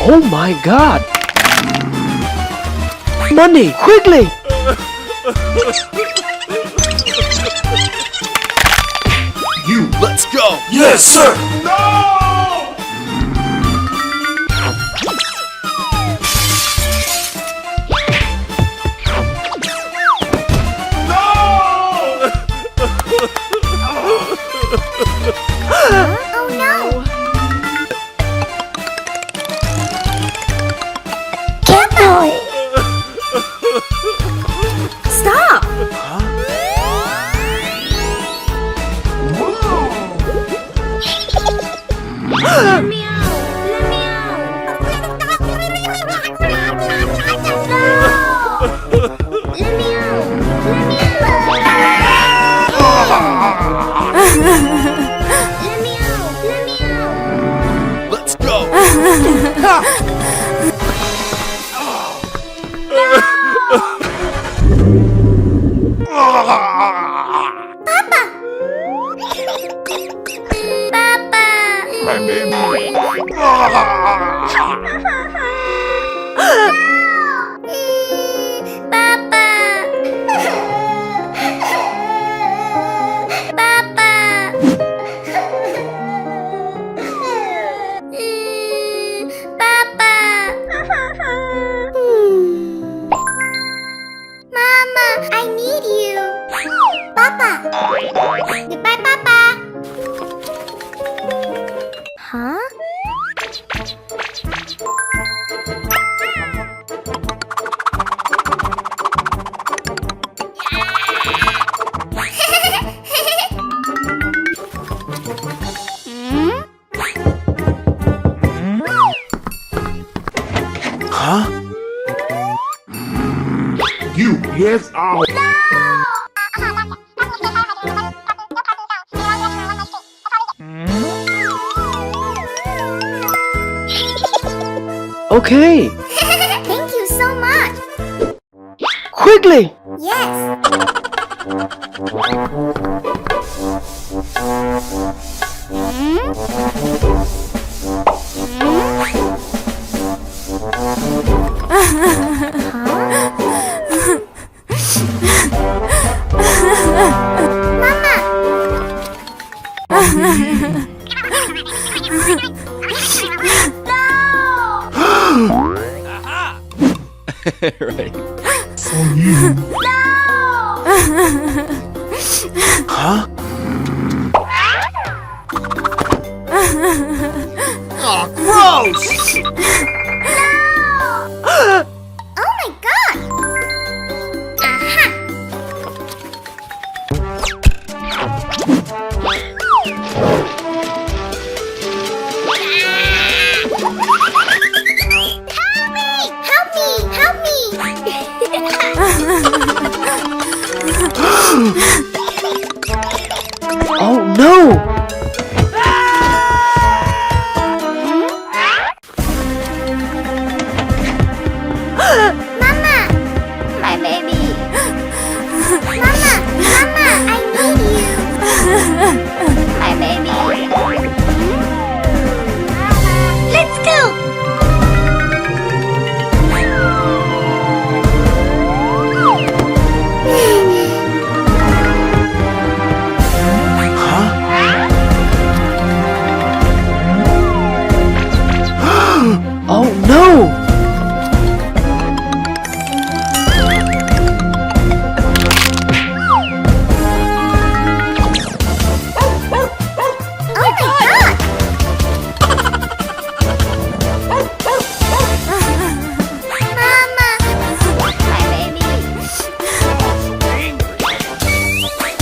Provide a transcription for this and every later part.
Oh my God! Money, quickly! You, let's go! Yes, sir! Oh no! Careful! Stop! Let me out! Let me out! No! Let me out! Let me out! Let me out! Let me out! Let's go! My baby. Mama, I need you. Papa. Goodbye, Papa. Huh? Huh? You, yes, ow. Okay, Thank you so much. quickly! Yes. Right. So you. Huh? Oh, gross! Oh my God. Aha. Help me! Help me! Oh no! Mama! My baby! Mama! Mama! I need you! My baby! Let's go! Oh no! Oh my God! Mama! My baby!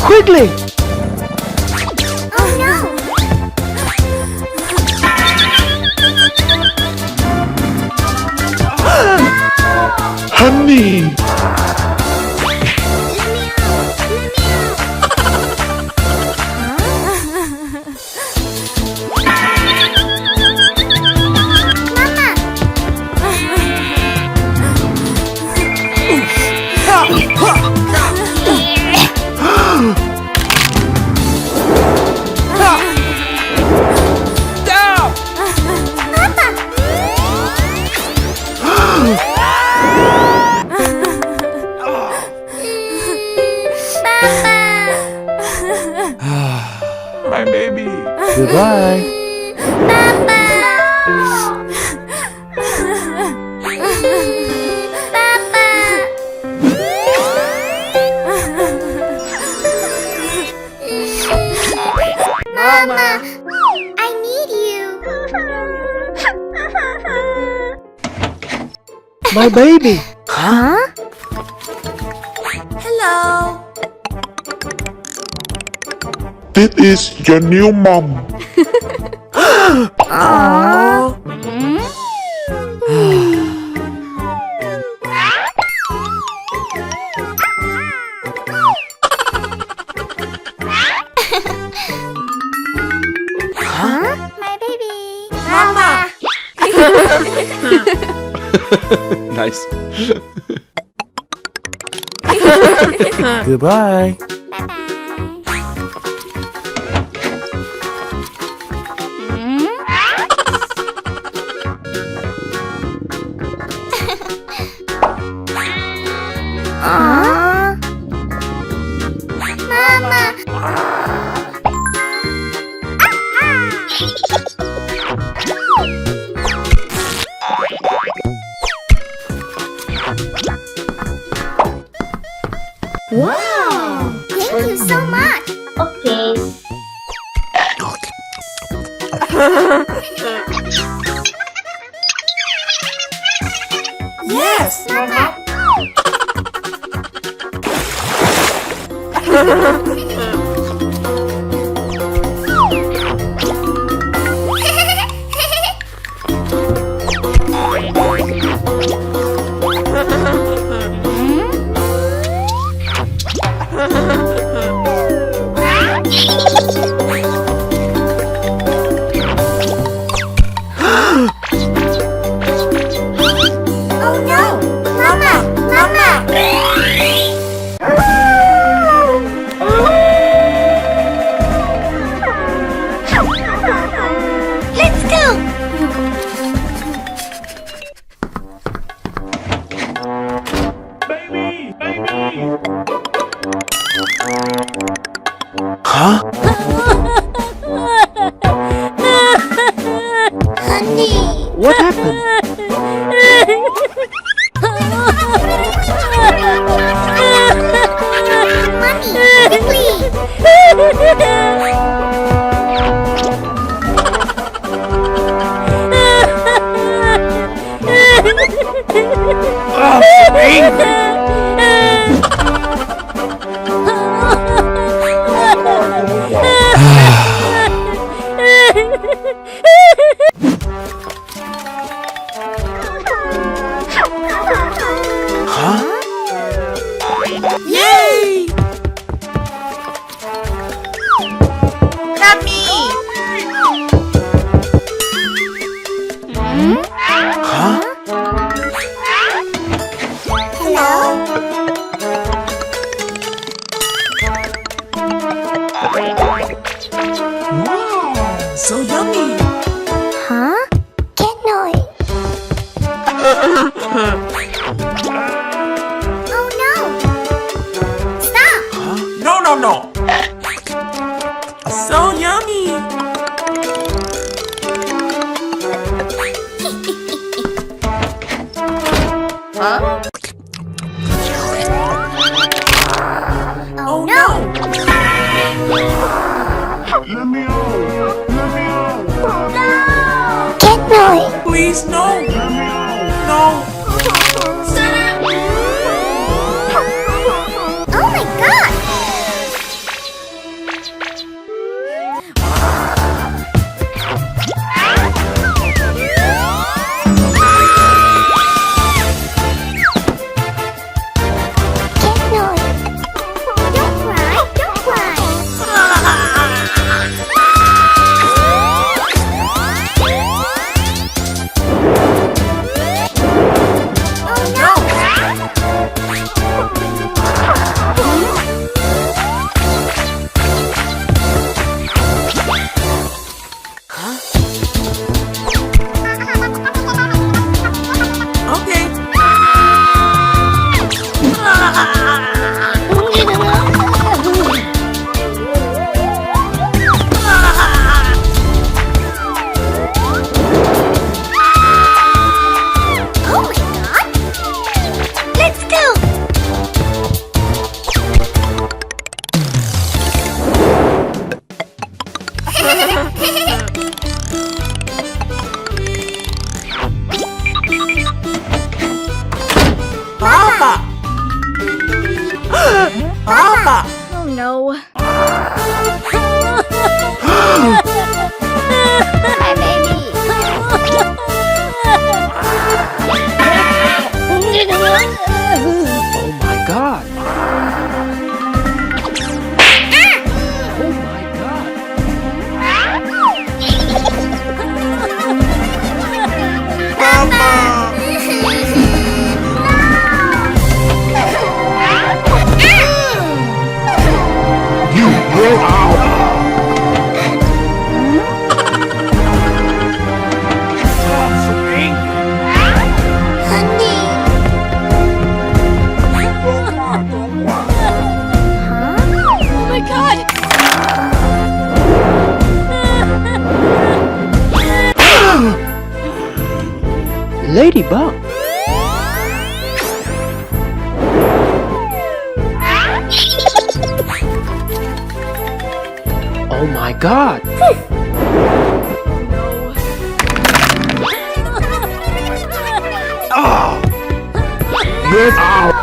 Quickly! Oh no! Honey. Let me out! Let me out! Mama! My baby. Goodbye. Mama, I need you. My baby. Huh? Hello. This is your new mom. Aww. Huh? My baby. Mama. Nice. Goodbye. Aww. Mama. Wow! Thank you so much. Okay. Yes, Mama. Oh no! Mama! Mama! Let's go! Baby, baby. Huh? Honey! What happened? Mommy, please! Oh, so angry. Huh? Yay! Not me! Huh? Hello? Wow, so yummy. Huh? Get noise. Oh no! Stop! No, no, no. So yummy. Oh no! Let me out. Let me out. Get noise. Please, no. Let me out. No. Oh my god! Get noise. Don't cry, don't cry. no. My baby. Oh my god. Oh my god. You will out. I'm so angry. Honey. Oh my god. Ladybug. Oh my god. Get out.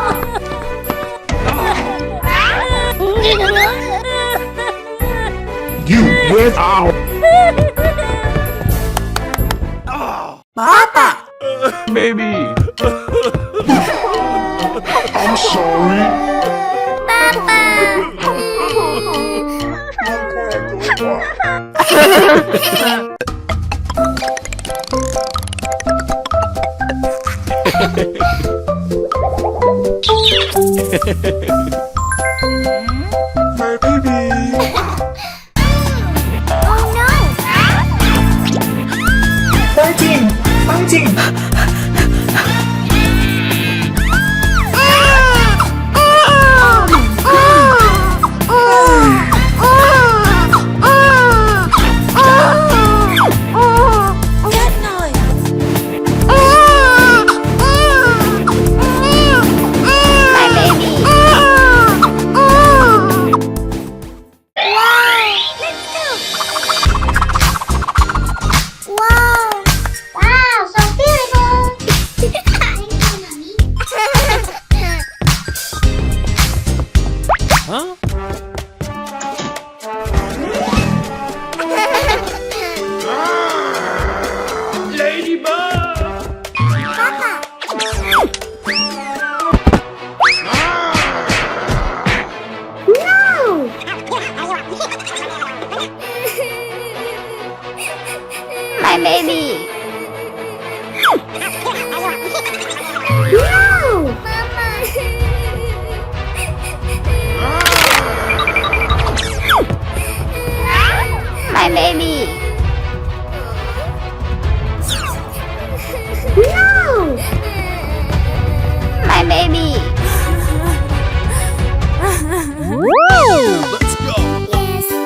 You get out. Papa. Baby. I'm sorry. My baby. Oh no. Fighting. Fighting. Huh? My baby. No! My baby. No! My baby. Let's go. Let's go.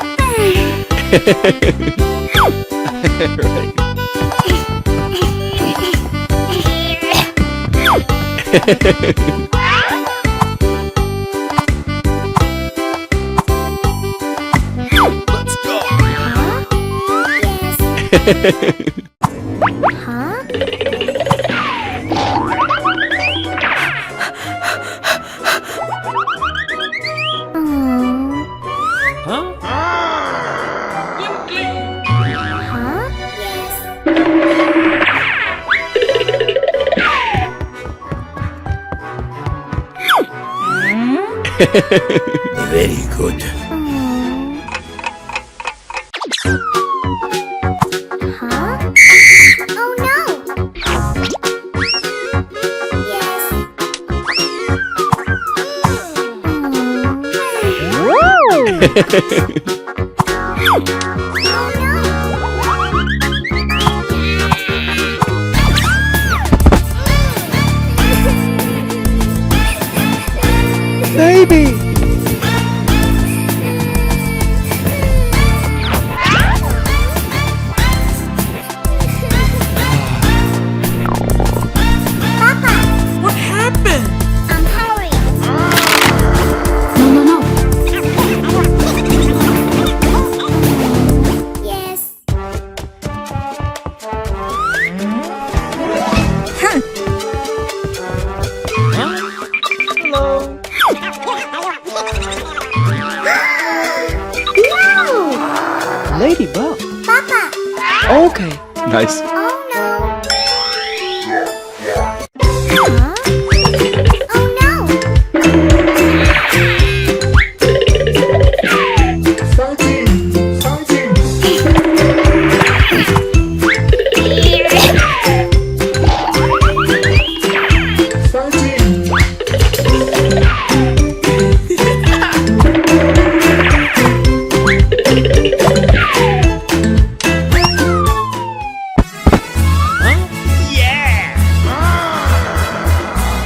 Huh? Huh? Very good. Huh? Oh no! Baby. What happened? I'm hurry. No. Yes. Hello. Ladybug. Papa. Okay. Nice. Oh no. Huh? Oh no. Fighting! Fighting! Fighting!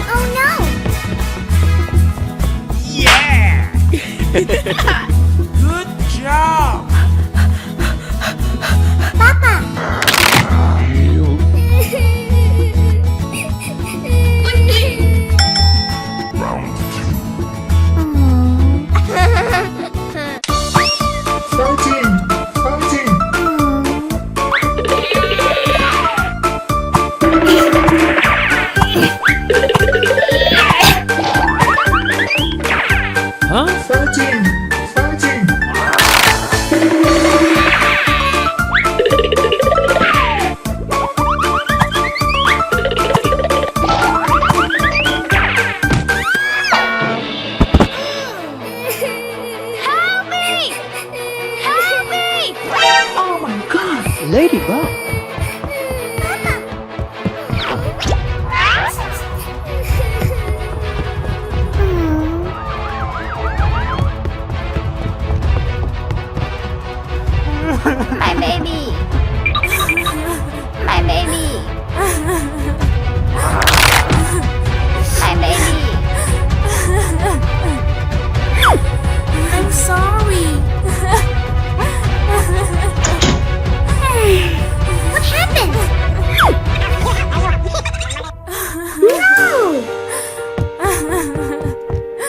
Oh no. Good job. Papa. Fighting! Fighting! Huh? Fighting! Fighting! Help me! Help me! Oh my god! Ladybug. My baby. My baby. My baby. I'm sorry. What happened? No!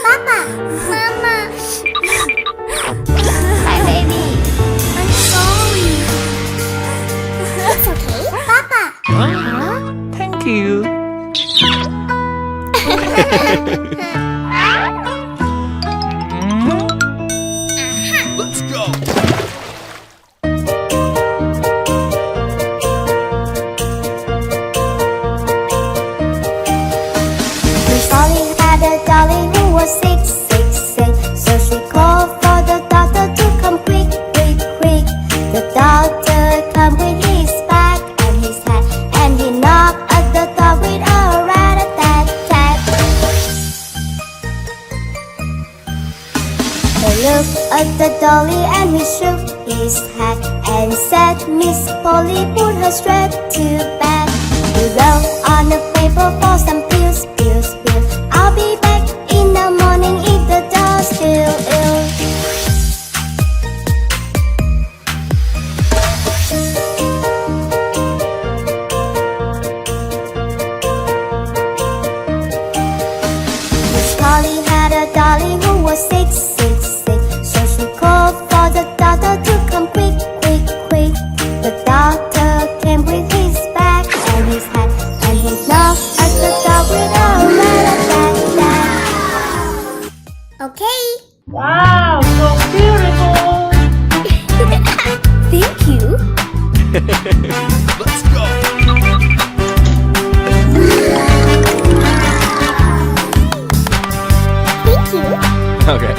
Papa! Mama! My baby. I'm sorry. It's okay. Papa! Huh? Thank you. Let's go. Miss Polly had a dolly who was sick, sick, sick. So she called for the doctor to come quick, quick, quick. The doctor came with his bag and his hat, and he knocked at the door with a rat-a-tat-tat. He looked at the dolly and he shook his hat and said, Miss Polly, put her straight to bed. He wrote on the paper for some pills, pills, pills. I'll be back in the morning if the doll's still ill. Miss Polly had a dolly who was sick, sick, sick. So she called for the doctor to come quick, quick, quick. The doctor came with his bag and his hat, and he knocked at the door with a rat-a-tat-tat. Okay. Wow, so beautiful! Thank you. Let's go. Thank you. Okay.